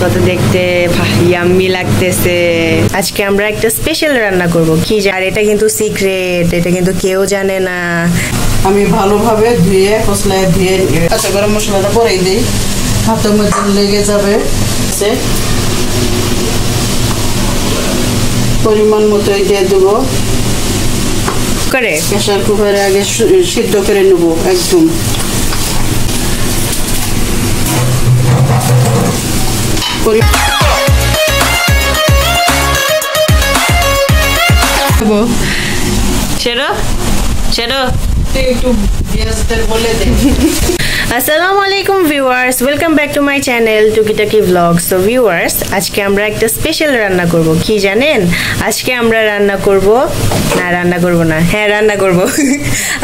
কত দেখতে ইয়াম্মি লাগতেছে। আজকে আমরা একটা স্পেশাল রান্না করব, কি আর এটা কিন্তু সিক্রেট, এটা কিন্তু কেউ জানে না। আমি ভালোভাবে ধুয়ে কসলায় ধুয়ে কাঁচা গরম মশলাটা পরেই দিই, হাতের মধ্যে লেগে যাবে। পরিমাণ মতো দিয়ে দেবো করে প্রেসার কুকারে আগে সিদ্ধ করে নেব একদম। আসসালামু আলাইকুম viewers, welcome back to my channel টুকিটাকি ভ্লগস। তো ভিউয়ার্স, আজকে আমরা একটা স্পেশাল রান্না করব, কি জানেন? আজকে আমরা রান্না করব রান্না করব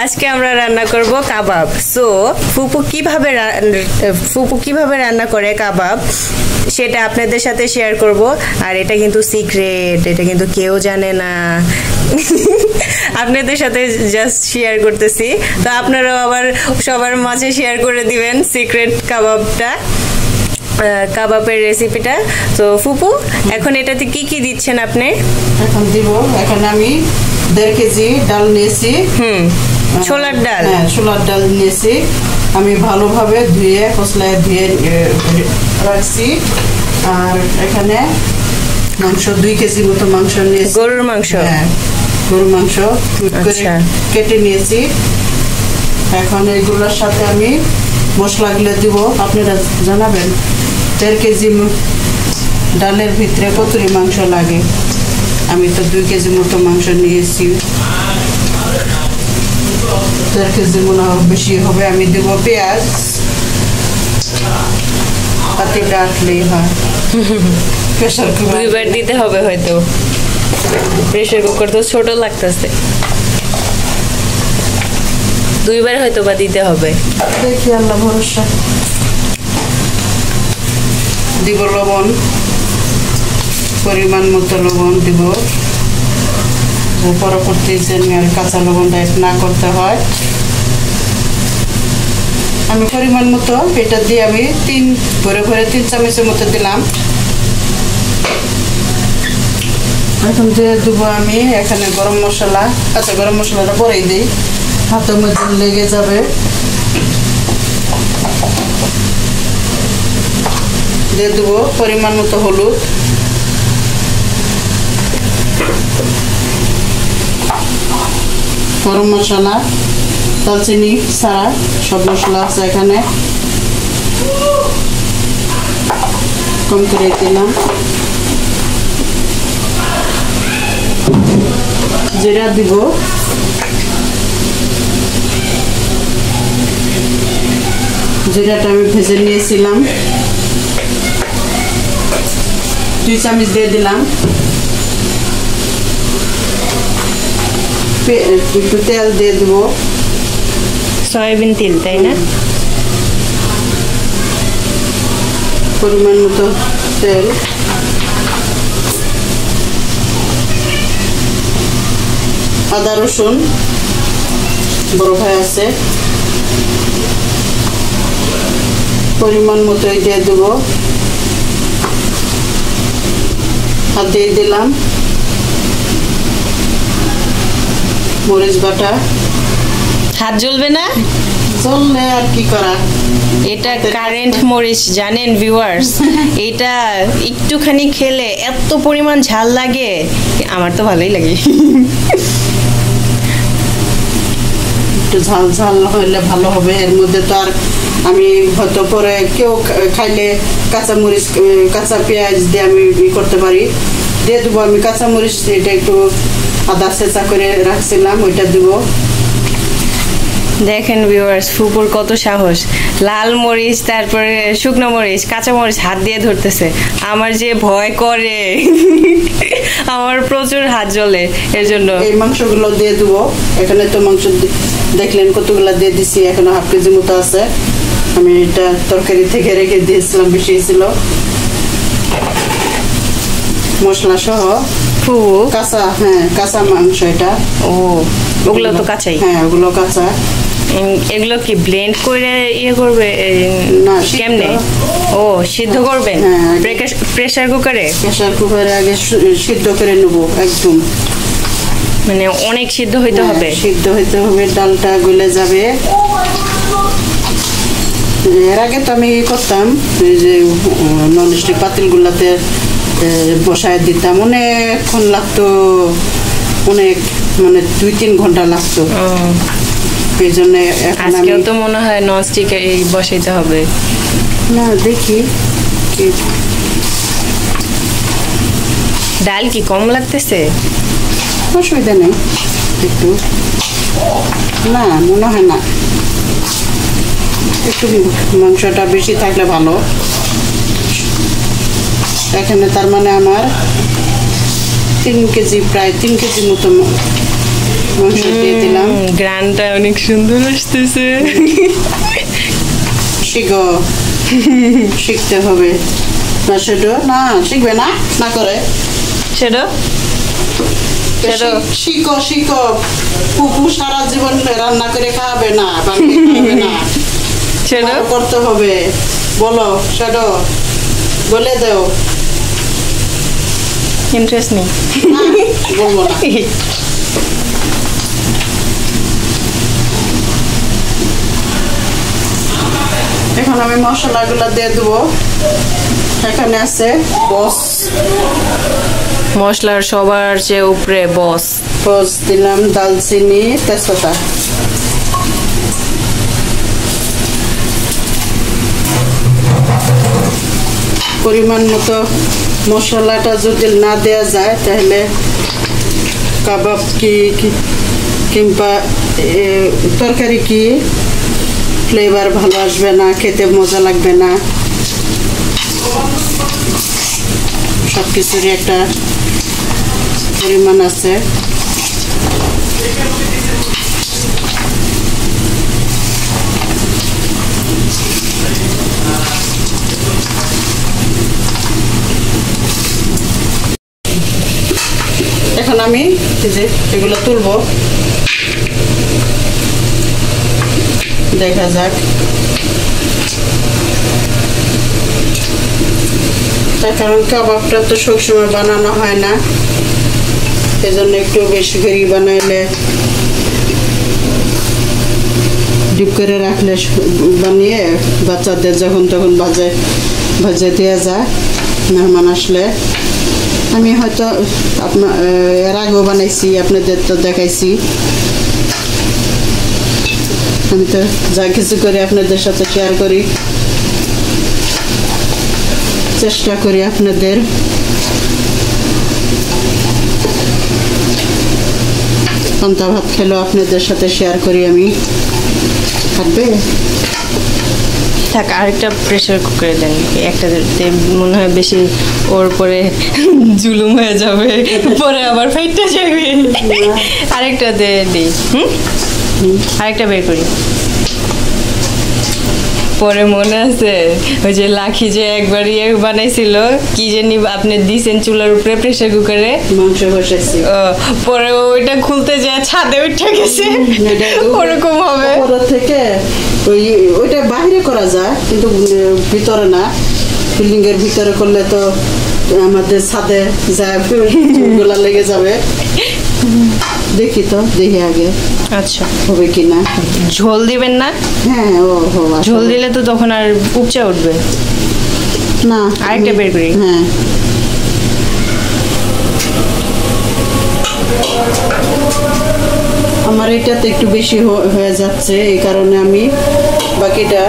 আজকে আমরা রান্না করব কাবাব। সো ফুপু কিভাবে রান্না করে কাবাব সেটা আপনাদের সাথে শেয়ার করব। আর এটা কিন্তু সিক্রেট, এটা কিন্তু কেউ জানে না। আপনাদের সাথে জাস্ট শেয়ার করতেছি, তো আপনারাও আবার সবার মাঝে শেয়ার করে দিবেন সিক্রেট কাবাবের রেসিপিটা। তো ফুপু, এখন এটাতে কি কি দিচ্ছেন আপনি? এখন দিব, এখানে আমি 1.5 কেজি ডাল নিয়েছি। ছোলার ডাল? হ্যাঁ, ছোলার ডাল নিয়েছি। আমি ভালোভাবে ধুয়ে কসলায় ধুয়ে রাখছি। আর এখানে মাংস 2 কেজি মতো মাংস নিয়েছি, গরুর মাংস। হ্যাঁ, গরুর মাংস কেটে নিয়েছি। এখন এইগুলোর সাথে আমি মশলাগুলো দিব, আপনারা জানাবেন 1.5 কেজি ডালের ভিতরে কতটি মাংস লাগে। আমি তো 2 কেজি মতো মাংস নিয়েছি, 1.5 কেজি মনে হয় বেশি হবে। আমি দেব পেঁয়াজ, পাতিটা আটলেই হয়। প্রেসার কুকার 2 বার দিতে হবে হয়তো, প্রেসার কুকার তো ছোট লাগতেছে, 2 বার হয়তো বা দিতে হবে। দেখি, আল্লাহ ভরসা। দিব লবণ, পরিমাণ মতো লবণ দিব। পরবর্তী আর কাঁচা লবণটা না করতে হয়। আমি পরিমাণ মতো এটা দিয়ে আমি 3 চামচের মতো দিলাম। এখন দিয়ে দেবো আমি এখানে গরম মশলা, কাঁচা গরম মশলাটা পরেই দিই, হাতের মধ্যে লেগে যাবে। দিয়ে দেবো পরিমাণ মতো হলুদ, গরম মশলা, দারচিনি ছাড়া সব মশলা আছে এখানে, কম করে দিলাম। জিরা দিব, জিরাটা আমি ভেজে নিয়েছিলাম, 2 চামচ দিয়ে দিলাম। একটু তেল দিয়ে দেবো, সয়াবিন তেল, তাই না? পরিমাণ মতো তেল। আদা রসুন বড় ভাই আছে, পরিমাণ মতো দিয়ে দেবো। হাত দিয়ে দিলাম মরিচ বাটা। হাত জ্বলবে না? জ্বললে আর কি করা, এটা কারেন্ট মরিচ, জানেন ভিউয়ার্স? এটা একটুখানি খেলে এত পরিমাণ ঝাল লাগে, আমার তো ভালোই লাগে। একটু ঝাল ঝাল হইলে ভালো হবে। এর মধ্যে তো আর আমি হয়তো পরে কেউ খাইলে কাঁচা মরিচ, কাঁচা পেঁয়াজ দিয়ে আমি করতে পারি। দিয়ে দেবো আমি কাঁচা মরিচ, এটা একটু আদা ছেঁচা করে রাখছিলাম, ওইটা দেবো। দেখেন ভিউয়ার্স, ফুপুর কত সাহস, লাল মরিচ, তারপরে শুকনো মরিচ, কাঁচা মরিচ হাত দিয়ে ধরতেছে। আমার যে ভয় করে, আমার প্রচুর হাত জ্বলে এর জন্য। এই মাংসগুলো দিয়ে দেবো। এখানে তো মাংস দেখলেন কতগুলো দিয়ে দিছি, এখনো 1/2 কেজি মতো আছে। আমি এটা তরকারি থেকে রেখে দিয়েছিলাম, বেশি ছিল। মশলা সহ কাঁচা, হ্যাঁ কাঁচা মাংস এটা। ও, ওগুলো তো কাঁচাই? হ্যাঁ, ওগুলো কাঁচা। এগুলো কি ব্লেন্ড করে ইয়ে করবে না, কেমনে? ও সিদ্ধ করবেন প্রেসার কুকারে? প্রেসার কুকারে আগে সিদ্ধ করে নেব একদম, মানে অনেক সিদ্ধ হইতে হবে? সিদ্ধ হইতে হবে, ডালটা গলে যাবে। এর আগে তো আমি করতাম এই যে ননস্টিক পাতিলগুলাতে বসায় দিতাম, অনেকক্ষণ লাগতো, অনেক মানে 2-3 ঘন্টা লাগতো। এই জন্য আজকেও তো মনে হয় ননস্টিক বসাইতে হবে। না দেখি ডাল কি কম লাগতেছে? অসুবিধা নেই, একটু না মনে হয় না, একটু মাংসটা বেশি থাকলে ভালো। এখানে তার মানে আমার 3 কেজি, প্রায় 3 কেজি মতো মাংস দিয়ে দিলাম। গ্রানটা অনেক সুন্দর আসতেছে। শিখো, শিখতে হবে না সেটা, না শিখবে না না করে সেটা শিখো শিখো। পুপু সারা জীবন রান্না করে খাওয়াবে না, বানিয়ে খাওয়াবে না, সেটা করতে হবে। বলো সেটা বলে দাও। ইন্টারেস্ট নেই, বলবো না। এখন আমি মশলাগুলো দিয়ে দেবো। এখানে আছে বস, মশলার সবার চেয়ে উপরে বস দিলাম, দালচিনি, তেজপাতা। পরিমাণ মতো মশলাটা যদি না দেওয়া যায় তাহলে কাবাব কি কিংবা তরকারি কি ফ্লেভার ভালো আসবে না, খেতে মজা লাগবে না। সব কিছুরই একটা পরিমাণ আছে। এখন আমি এগুলো তুলবো, দেখা যাক। কারণ কাবাবটা তো সবসময় বানানো হয় না, এজন্য একটু বেশি করে বানাইলে, ডিপ করে রাখলে বানিয়ে বাচ্চাদের যখন তখন ভাজে দেওয়া যায়। মেহমান আসলে আমি হয়তো এর আগেও বানাইছি, আপনাদের তো দেখাইছি। আমি তো যা কিছু করি আপনাদের সাথে শেয়ার করি, চেষ্টা করি আপনাদের পান্তা ভাত খেলেও আপনাদের সাথে শেয়ার করি আমি। থাকবে থাক, আরেকটা প্রেসার কুকারে দেন, একটা মনে হয় বেশি ওর পরে জুলুম হয়ে যাবে, পরে আবার ফাইটটা যাবে। আরেকটা দিই, আরেকটা বের করি। পরে মনে আছে ওই যে লাখি যে একবার ইয়ে বানাইছিল, কি জানি আপনি দিয়েছেন চুলার উপরে প্রেসার কুকারে মাংস বসাইছি, পরে ওইটা খুলতে যায় ছাদে উঠে গেছে, ওরকম হবে। উপর থেকে ওইটা বাইরে করা যায় কিন্তু ভিতরে না, বিল্ডিং এর ভিতরে করলে তো আমাদের ছাদে যায় চুলগুলা লেগে যাবে। দেখি তো, দেখি আগে আচ্ছা হবে কিনা। ঝোল দিবেন না? হ্যাঁ, ঝোল দিলে তো তখন আর উপচে উঠবে না। আরেকটা বের করি। হ্যাঁ, আমার এটাতে একটু বেশি হয়ে যাচ্ছে, এই কারণে আমি বাকিটা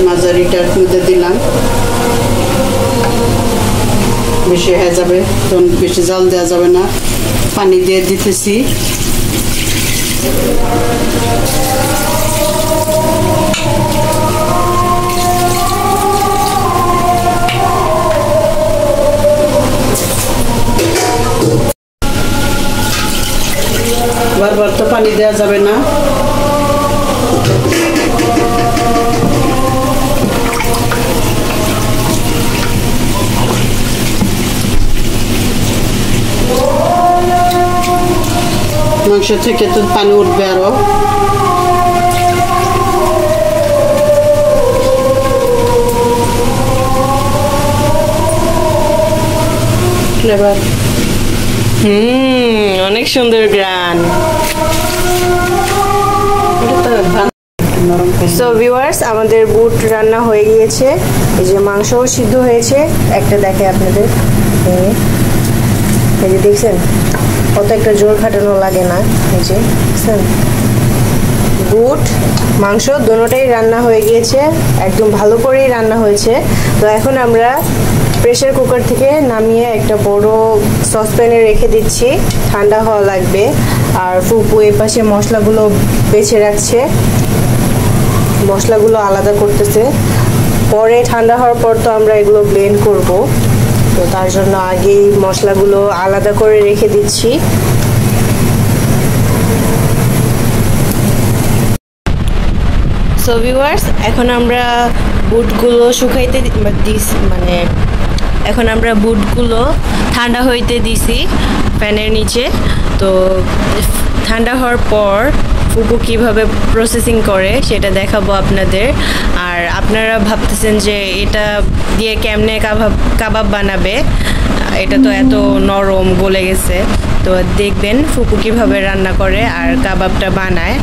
মাঝারিটার মধ্যে দিলাম। বেশি হয়ে যাবে তখন বেশি জাল দেওয়া যাবে না, পানি দিয়ে দিতেছি। বারবার তো পানি দেওয়া যাবে না। মাংস থেকে তো পানি উঠবে আরো। ফ্লেভার। অনেক সুন্দর গ্রান। সো ভিউয়ার্স, আমাদের বুট রান্না হয়ে গিয়েছে। এই যে মাংসও সিদ্ধ হয়েছে। একটা দেখে আপনাদের, এই যে দেখছেন কত একটা জোর খাটানো লাগে না। এই যে দেখছেন বুট মাংস দুটোটাই রান্না হয়ে গিয়েছে, একদম ভালো করেই রান্না হয়েছে। তো এখন আমরা প্রেসার কুকার থেকে নামিয়ে একটা বড় সসপ্যানে রেখে দিচ্ছি, ঠান্ডা হওয়া লাগবে। আর ফুপু এ পাশে মশলাগুলো বেছে রাখছে, মশলাগুলো আলাদা করতেছে। পরে ঠান্ডা হওয়ার পর তো আমরা এগুলো ব্লেন্ড করব, তো তার জন্য আগেই মশলাগুলো আলাদা করে রেখে দিচ্ছি। সো ভিউয়ার্স, এখন আমরা বুটগুলো শুকাইতে মানে এখন আমরা বুটগুলো ঠান্ডা হইতে দিছি ফ্যানের নিচে। তো ঠান্ডা হওয়ার পর ফুপু কীভাবে প্রসেসিং করে সেটা দেখাবো আপনাদের। আর আপনারা ভাবতেছেন যে এটা দিয়ে কেমনে কাবাব বানাবে, এটা তো এত নরম গলে গেছে। তো দেখবেন ফুপু কীভাবে রান্না করে আর কাবাবটা বানায়।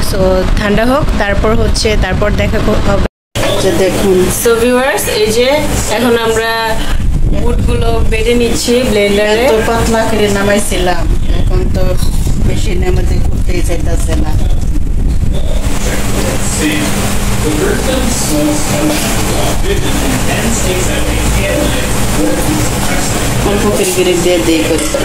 সো ঠান্ডা হোক, তারপর দেখা হবে। দেখুন সো ভিউয়ার্স, এই যে এখন আমরা বুটগুলো বেটে নিচ্ছি ব্লেন্ডারে। তো পাতলা করে নামাইছিলাম, এখন তো বেশি নামাতে করতেই চাইতেছে না। অল্প করে দিয়ে দিয়ে করতে।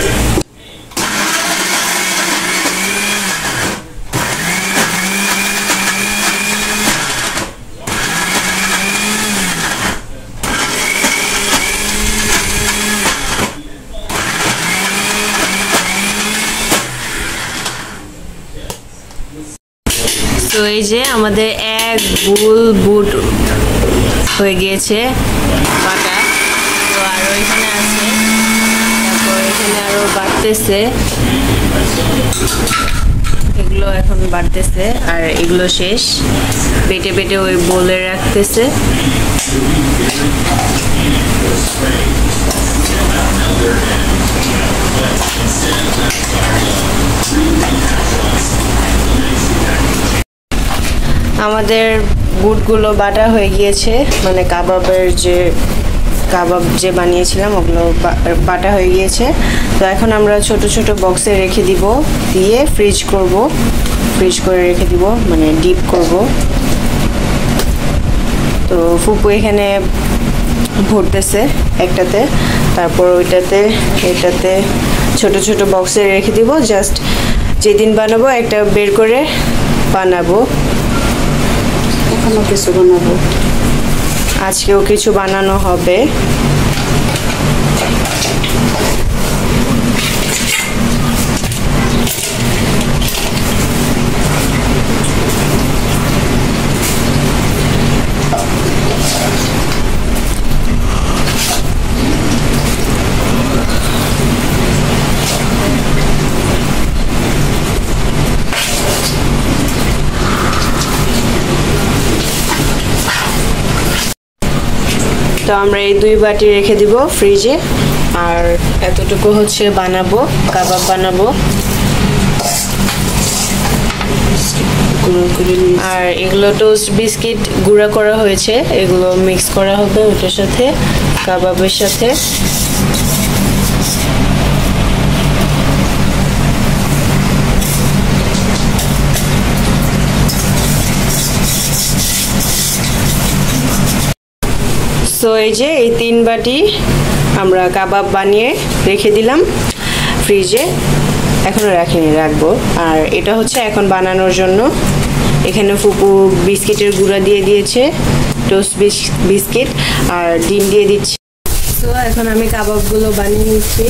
তো এই যে আমাদের এক বুল বুট হয়ে গিয়েছে বাটা। তো আরো এখানে আছে, তারপর এখানে আরো বাড়তেছে, এগুলো এখন বাড়তেছে। আর এগুলো শেষ, বেটে বেটে ওই বোলে রাখতেছে। আমাদের বুটগুলো বাটা হয়ে গিয়েছে, মানে কাবাব যে বানিয়েছিলাম ওগুলো বাটা হয়ে গিয়েছে। তো এখন আমরা ছোট ছোট বক্সে রেখে দিব, দিয়ে ফ্রিজ করে রেখে দিব, মানে ডিপ করব। তো ফুপু এখানে ভরতেছে একটাতে, তারপর এটাতে ছোট ছোট বক্সে রেখে দিব। জাস্ট যেদিন বানাবো একটা বের করে বানাবো। এখনো কিছু বানাবো, আজকেও কিছু বানানো হবে। তো আমরা এই 2 বাটি রেখে দিব ফ্রিজে। আর এতটুকু হচ্ছে বানাবো, কাবাব বানাবো। আর এগুলো টোস্ট বিস্কিট গুঁড়া করা হয়েছে, এগুলো মিক্স করা হবে ওটার সাথে, কাবাবের সাথে। সো এই যে এই 3 বাটি আমরা কাবাব বানিয়ে রেখে দিলাম ফ্রিজে, এখনো রাখিনি, রাখবো। আর এটা হচ্ছে এখন বানানোর জন্য। এখানে ফুপু বিস্কিটের গুঁড়া দিয়ে দিয়েছে, টোস্ট বিস্কিট, আর ডিম দিয়ে দিচ্ছি। তো এখন আমি কাবাবগুলো বানিয়ে নিচ্ছি।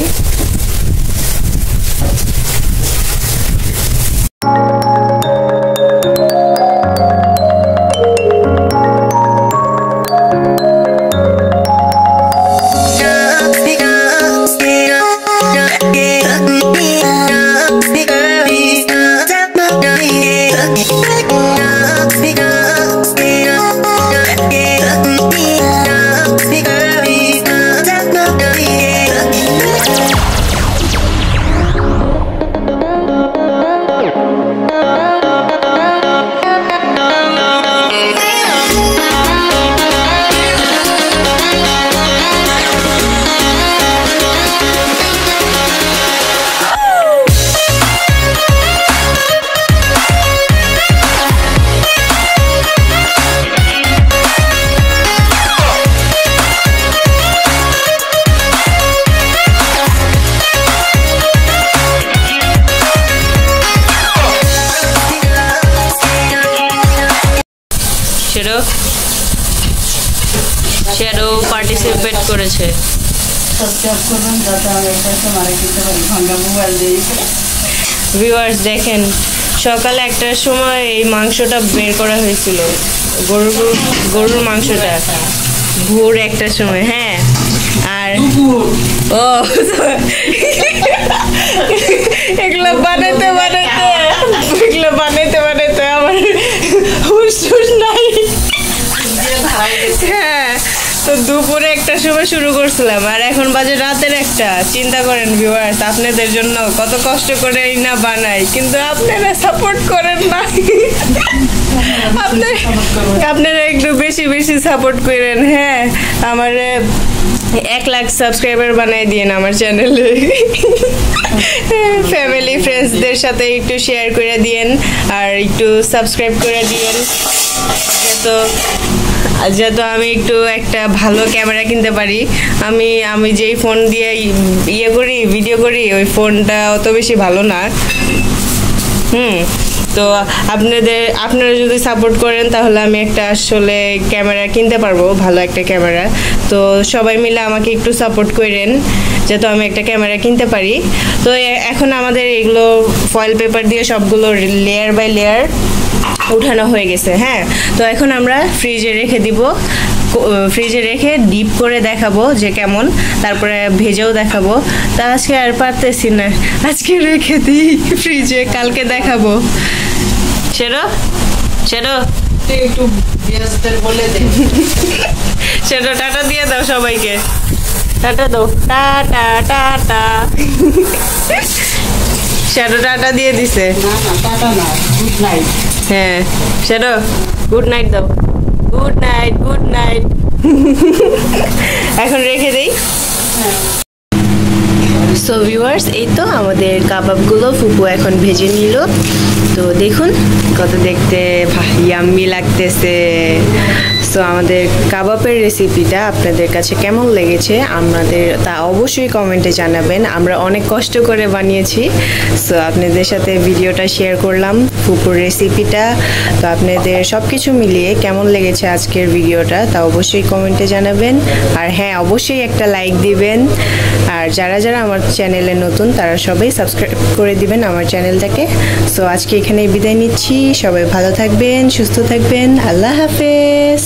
শ্যাডো পার্টিসিপেট করেছে। সাবস্ক্রাইব করবেন যাতে আমি একটা মারা কিনতে পারি ভাঙ্গা মোবাইল দিয়ে। ভিউয়ার্স দেখেন, সকালে একটার সময় এই মাংসটা বের করা হয়েছিল, গরুর মাংসটা ভোর একটার সময়। হ্যাঁ, আর ও এগুলো বানাইতে আমার হুশ নাই। হ্যাঁ, তো দুপুরে একটার সময় শুরু করছিলাম আর এখন বাজে রাতের একটা। চিন্তা করেন ভিউয়ার্স, আপনাদের জন্য কত কষ্ট করে না বানাই, কিন্তু আপনারা সাপোর্ট করেন না। আপনারা একটু বেশি বেশি সাপোর্ট করেন। হ্যাঁ, আমার 1 লাখ সাবস্ক্রাইবার বানাই দিয়েন আমার চ্যানেলে। ফ্যামিলি ফ্রেন্ডসদের সাথে একটু শেয়ার করে দিয়েন আর একটু সাবস্ক্রাইব করে দিয়েন, যেহেতু আমি একটু একটা ভালো ক্যামেরা কিনতে পারি। আমি যেই ফোন দিয়ে ভিডিও করি ওই ফোনটা অত বেশি ভালো না। তো আপনারা যদি সাপোর্ট করেন তাহলে আমি একটা আসলে ক্যামেরা কিনতে পারবো, ভালো একটা ক্যামেরা। তো সবাই মিলে আমাকে একটু সাপোর্ট করেন যাতে আমি একটা ক্যামেরা কিনতে পারি। তো এখন আমাদের এগুলো ফয়েল পেপার দিয়ে সবগুলো লেয়ার বাই লেয়ার উঠানো হয়ে গেছে। হ্যাঁ, তো এখন আমরা ফ্রিজে রেখে দিব, ফ্রিজে রেখে ডিপ করে দেখাবো যে কেমন, তারপরে ভেজেও দেখাবো। তা আজকে আর পারতেছি না, আজকে রেখে দিই ফ্রিজে, কালকে দেখাবো। সেরো একটু বলে দে। সেটা টাটা দিয়ে দাও সবাইকে, টাটা দাও, টাটা টাটা। শ্যাডো টাটা দিয়ে দিছে। টাটা না, গুড নাইট। হ্যাঁ, শ্যাডো গুড নাইট দাও, গুড নাইট, গুড নাইট। এখন রেখে দেই। সো ভিউয়ার্স, এই তো আমাদের কাবাবগুলো ফুপু এখন ভেজে নিল। তো দেখুন কত দেখতে ইয়াম্মি লাগতেছে। সো আমাদের কাবাবের রেসিপিটা আপনাদের কাছে কেমন লেগেছে আমাদের তা অবশ্যই কমেন্টে জানাবেন। আমরা অনেক কষ্ট করে বানিয়েছি। সো আপনাদের সাথে ভিডিওটা শেয়ার করলাম, ফুপুর রেসিপিটা। তো আপনাদের সব কিছু মিলিয়ে কেমন লেগেছে আজকের ভিডিওটা তা অবশ্যই কমেন্টে জানাবেন। আর হ্যাঁ, অবশ্যই একটা লাইক দিবেন। আর যারা যারা আমার চ্যানেলে নতুন তারা সবাই সাবস্ক্রাইব করে দিবেন আমার চ্যানেলটাকে। সো আজকে এখানেই বিদায় নিচ্ছি। সবাই ভালো থাকবেন, সুস্থ থাকবেন। আল্লাহ হাফেজ।